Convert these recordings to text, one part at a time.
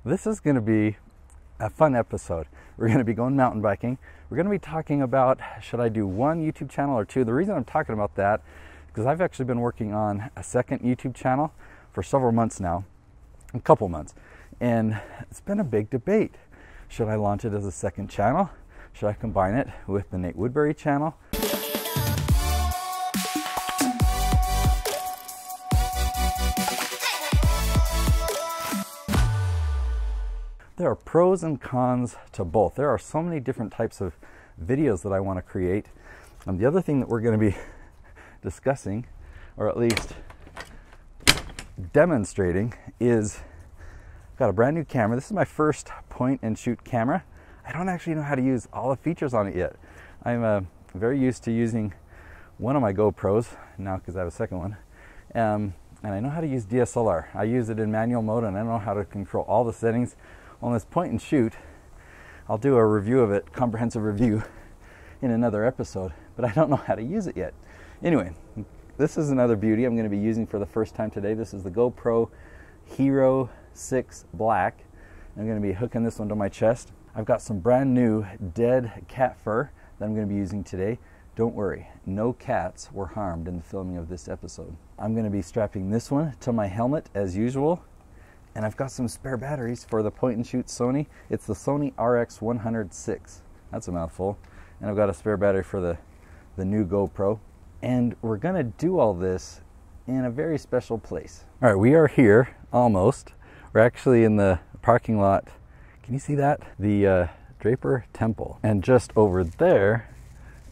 This is going to be a fun episode. We're going to be going mountain biking. We're going to be talking about, should I do one YouTube channel or two? The reason I'm talking about that is because I've actually been working on a second YouTube channel for several months now, a couple months, and it's been a big debate. Should I launch it as a second channel? Should I combine it with the Nate Woodbury channel? There are pros and cons to both. There are so many different types of videos that I want to create. The other thing that we're going to be discussing, or at least demonstrating, is I've got a brand new camera. This is my first point and shoot camera. I don't actually know how to use all the features on it yet. I'm very used to using one of my GoPros now because I have a second one. And I know how to use DSLR. I use it in manual mode and I know how to control all the settings. On this point and shoot, I'll do a review of it, comprehensive review, in another episode, but I don't know how to use it yet. Anyway, this is another beauty I'm going to be using for the first time today. This is the GoPro Hero 6 Black. I'm going to be hooking this one to my chest. I've got some brand new dead cat fur that I'm going to be using today. Don't worry, no cats were harmed in the filming of this episode. I'm going to be strapping this one to my helmet as usual. And I've got some spare batteries for the point and shoot Sony. It's the Sony RX106. That's a mouthful. And I've got a spare battery for the new GoPro. And we're gonna do all this in a very special place. All right, we are here, almost. We're actually in the parking lot. Can you see that? The Draper Temple. And just over there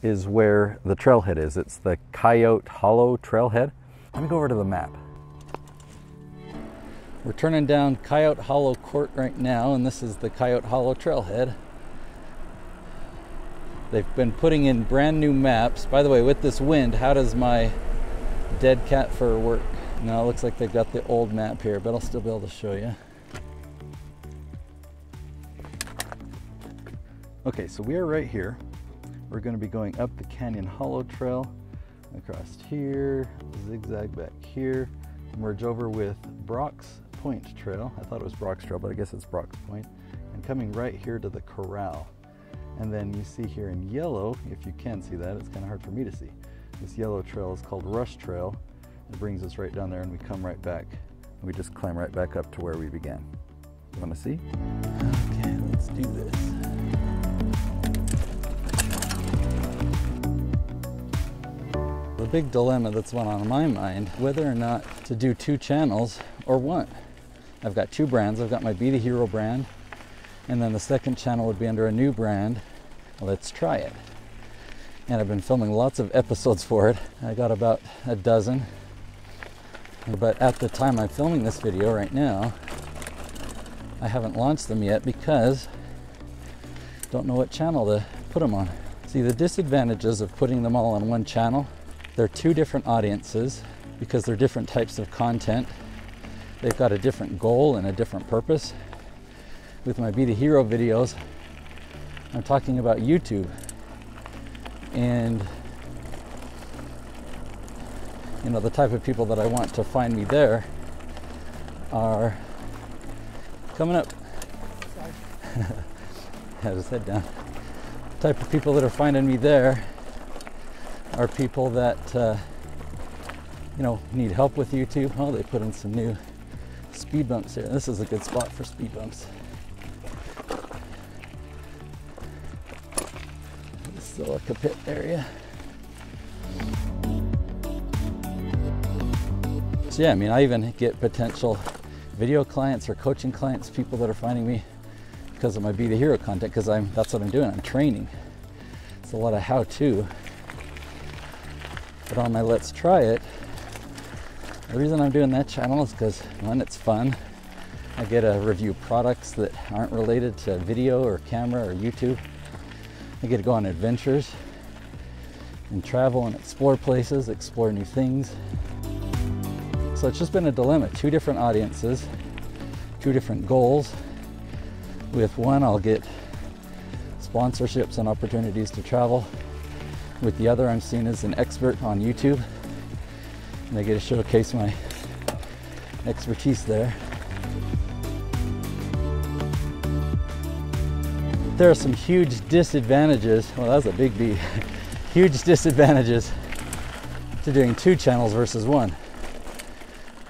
is where the trailhead is. It's the Coyote Hollow trailhead. Let me go over to the map. We're turning down Coyote Hollow Court right now, and this is the Coyote Hollow trailhead. They've been putting in brand new maps. By the way, with this wind, how does my dead cat fur work? Now it looks like they've got the old map here, but I'll still be able to show you. Okay, so we are right here. We're going to be going up the Canyon Hollow Trail, across here, zigzag back here, merge over with Brock's Point Trail. I thought it was Brock's Trail, but I guess it's Brock's Point. And coming right here to the corral. And then you see here in yellow, if you can see that, it's kind of hard for me to see. This yellow trail is called Rush Trail. It brings us right down there and we come right back. And we just climb right back up to where we began. You want to see? Okay, let's do this. The big dilemma that's went on in my mind, whether or not to do two channels or one. I've got two brands. I've got my Be the Hero brand, and then the second channel would be under a new brand. Let's try it. And I've been filming lots of episodes for it. I got about a dozen. But at the time I'm filming this video right now, I haven't launched them yet because I don't know what channel to put them on. See, the disadvantages of putting them all on one channel, they're two different audiences because they're different types of content. They've got a different goal and a different purpose. With my Be the Hero videos, I'm talking about YouTube. And you know, the type of people that I want to find me there are coming up. Had his head down. The type of people that are finding me there are people that you know, need help with YouTube. Oh, they put in some new speed bumps here. This is a good spot for speed bumps. Silica pit area. So yeah, I mean, I even get potential video clients or coaching clients, people that are finding me because of my Be the Hero content, because that's what I'm doing. I'm training. It's a lot of how-to. But on my Let's Try It, the reason I'm doing that channel is because, one, it's fun. I get to review products that aren't related to video or camera or YouTube. I get to go on adventures and travel and explore places, explore new things. So it's just been a dilemma. Two different audiences, two different goals. With one, I'll get sponsorships and opportunities to travel. With the other, I'm seen as an expert on YouTube, and I get to showcase my expertise there. there are some huge disadvantages. Well, that was a big B. Huge disadvantages to doing 2 channels versus 1.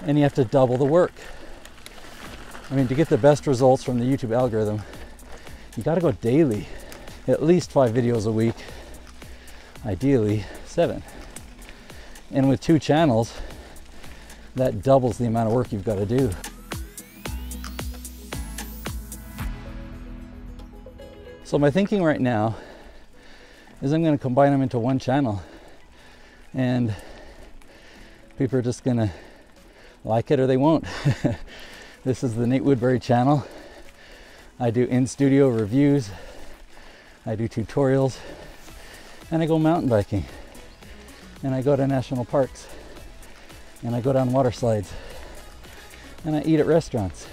And you have to double the work. I mean, to get the best results from the YouTube algorithm, you got to go daily, at least 5 videos a week, ideally 7. And with 2 channels, that doubles the amount of work you've got to do. So my thinking right now is I'm going to combine them into 1 channel, and people are just going to like it or they won't. This is the Nate Woodbury channel. I do in-studio reviews, I do tutorials, and I go mountain biking, and I go to national parks, and I go down water slides, and I eat at restaurants.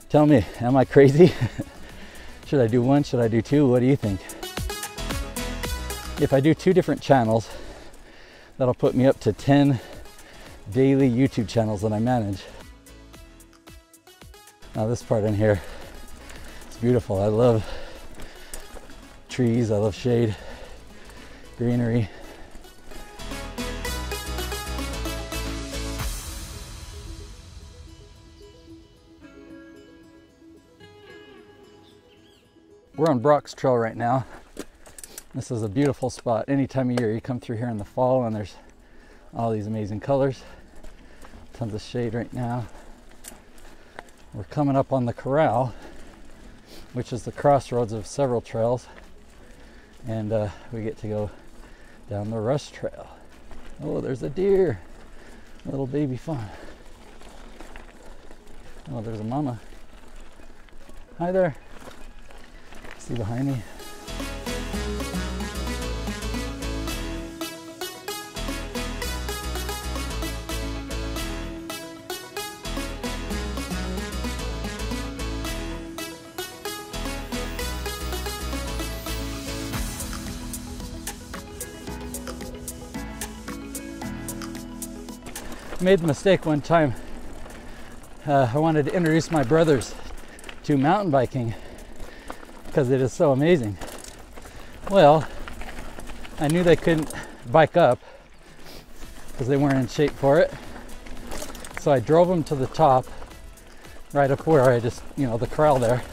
Tell me, am I crazy? Should I do 1? Should I do 2? What do you think? If I do 2 different channels, that'll put me up to 10 daily YouTube channels that I manage. Now this part in here, it's beautiful. I love trees, I love shade, greenery. We're on Brock's Trail right now. This is a beautiful spot. Any time of year you come through here in the fall and there's all these amazing colors. Tons of shade right now. We're coming up on the corral, which is the crossroads of several trails, and we get to go down the Rush Trail. Oh, there's a deer, a little baby fawn. Oh, there's a mama. Hi there. See behind me? I made the mistake one time. I wanted to introduce my brothers to mountain biking because it is so amazing. Well, I knew they couldn't bike up because they weren't in shape for it. So I drove them to the top, right up where I just, the corral there.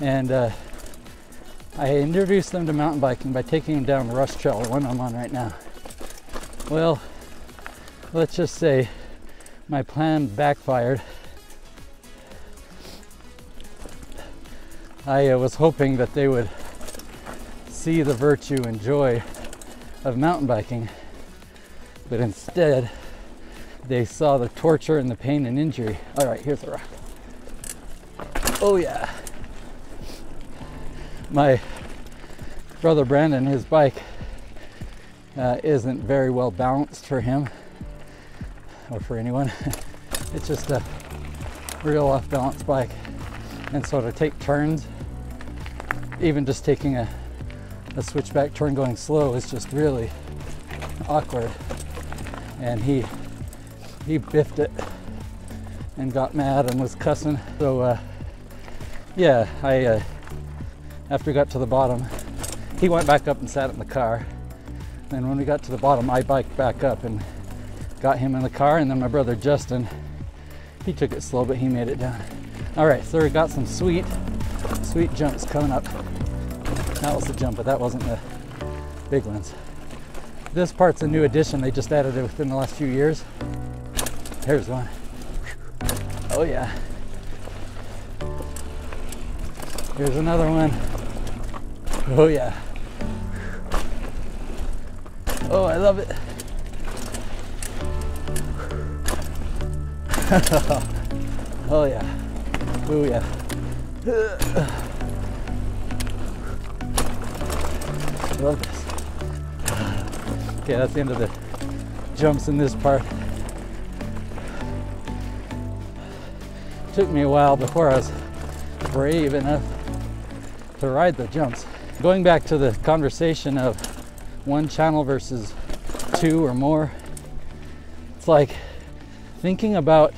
And I introduced them to mountain biking by taking them down the Rush Trail, the one I'm on right now. Well, let's just say my plan backfired. I was hoping that they would see the virtue and joy of mountain biking, but instead they saw the torture and the pain and injury. All right, here's the rock. Oh yeah. My brother Brandon, his bike isn't very well balanced for him or for anyone. It's just a real off balance bike, and so to take turns, even just taking a switchback turn going slow, is just really awkward. And he biffed it and got mad and was cussing. So yeah, I after we got to the bottom, he went back up and sat in the car, and when we got to the bottom, I biked back up and got him in the car, and then my brother Justin, he took it slow, but he made it down. All right, so we got some sweet jumps coming up. That was the jump, but that wasn't the big ones. This part's a new addition. They just added it within the last few years. Here's one. Oh yeah. Here's another one. Oh yeah. Oh, I love it. Oh yeah. Oh yeah. I love this. Okay, that's the end of the jumps in this part. Took me a while before I was brave enough to ride the jumps. Going back to the conversation of one channel versus two or more, it's like thinking about,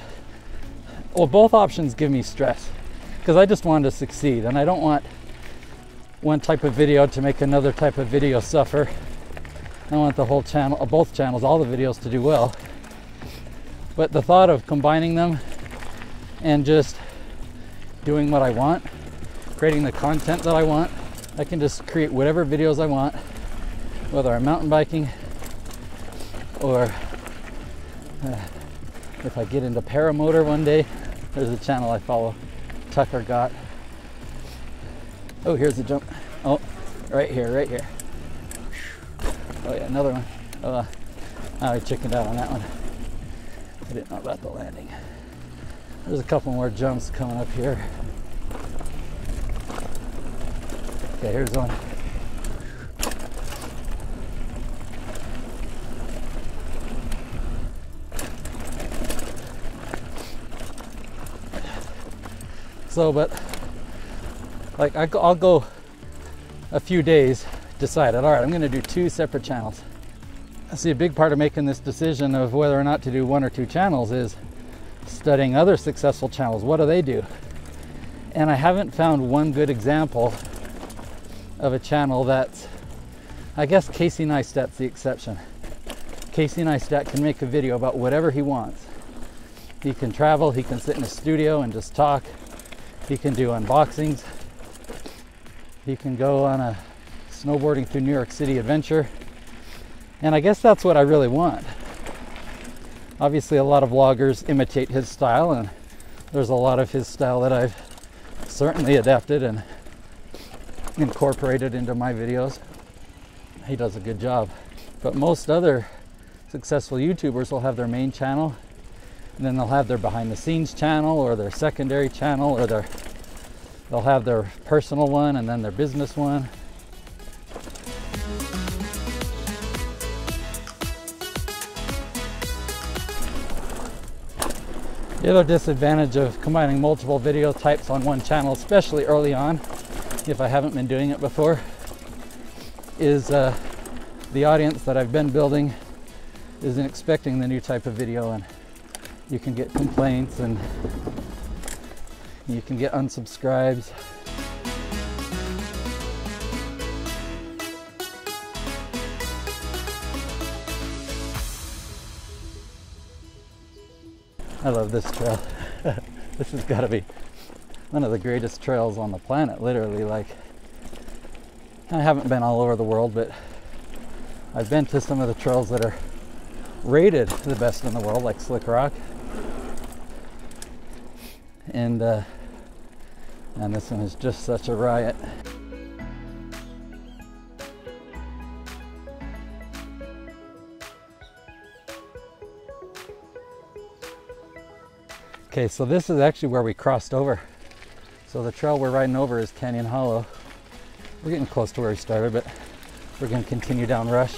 well, both options give me stress because I just want to succeed, and I don't want one type of video to make another type of video suffer. I want the whole channel, both channels, all the videos to do well. But the thought of combining them and just doing what I want, creating the content that I want, I can just create whatever videos I want, whether I'm mountain biking or if I get into paramotor one day. There's a channel I follow, Tucker Got. Oh, here's the jump. Oh, right here, right here. Oh yeah, another one. Oh, I chickened out on that one. I didn't know about the landing. There's a couple more jumps coming up here. Okay, here's one. So, but like I'll go a few days, decided, all right, I'm going to do 2 separate channels. I see a big part of making this decision of whether or not to do 1 or 2 channels is studying other successful channels. What do they do? And I haven't found one good example of a channel that's, I guess Casey Neistat's the exception. Casey Neistat can make a video about whatever he wants. He can travel, he can sit in a studio and just talk. He can do unboxings. He can go on a snowboarding through New York City adventure. And I guess that's what I really want. Obviously, a lot of vloggers imitate his style, and there's a lot of his style that I've certainly adapted and incorporated into my videos. He does a good job. But most other successful YouTubers will have their main channel, and then they'll have their behind the scenes channel or their secondary channel, or they'll have their personal one and then their business one. The other disadvantage of combining multiple video types on one channel, especially early on, if I haven't been doing it before, is the audience that I've been building isn't expecting the new type of video, and you can get complaints and you can get unsubscribes. I love this trail. This has got to be one of the greatest trails on the planet, literally. Like, I haven't been all over the world, but I've been to some of the trails that are rated the best in the world, like Slick Rock. And this one is just such a riot. Okay, so this is actually where we crossed over. So the trail we're riding over is Canyon Hollow. We're getting close to where we started, but we're going to continue down Rush.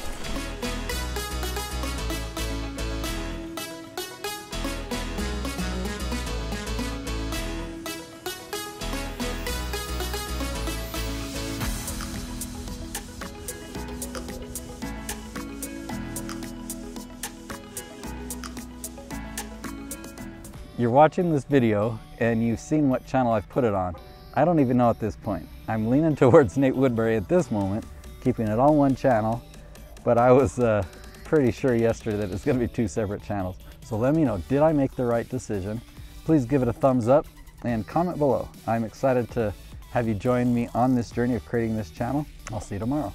You're watching this video and you've seen what channel I've put it on. I don't even know at this point. I'm leaning towards Nate Woodbury at this moment, keeping it on one channel, but I was pretty sure yesterday that it's going to be 2 separate channels. So let me know, did I make the right decision? Please give it a thumbs up and comment below. I'm excited to have you join me on this journey of creating this channel. I'll see you tomorrow.